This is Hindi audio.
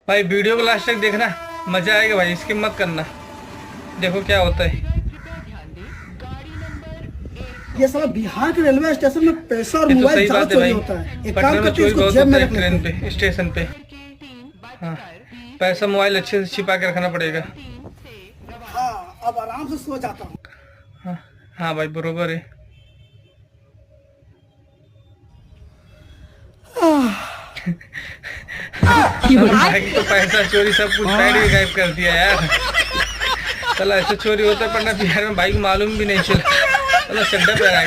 भाई वीडियो को लास्ट तक देखना, मजा आएगा भाई, स्किप मत करना। देखो क्या होता है। ये साला बिहार के रेलवे स्टेशन में पैसा और ये तो मोबाइल सही ज्यादा बात है चोरी भाई, होता है। एक पटना काम में करते हैं, चोरी इसको बहुत जेब में होता है रख लेते ट्रेन हैं। पे, स्टेशन पे। हाँ, पैसा मोबाइल अच्छे से छिपा के रखना पड़ेगा। हाँ, अब आराम से सो जाता हूँ। हाँ हाँ भाई बरोबर है। भाई तो पैसा चोरी सब कुछ साइड में गायब कर दिया यार। चला ऐसे चोरी होता है पटना बिहार में, भाई को मालूम भी नहीं चला। चलो चड्डा पहना के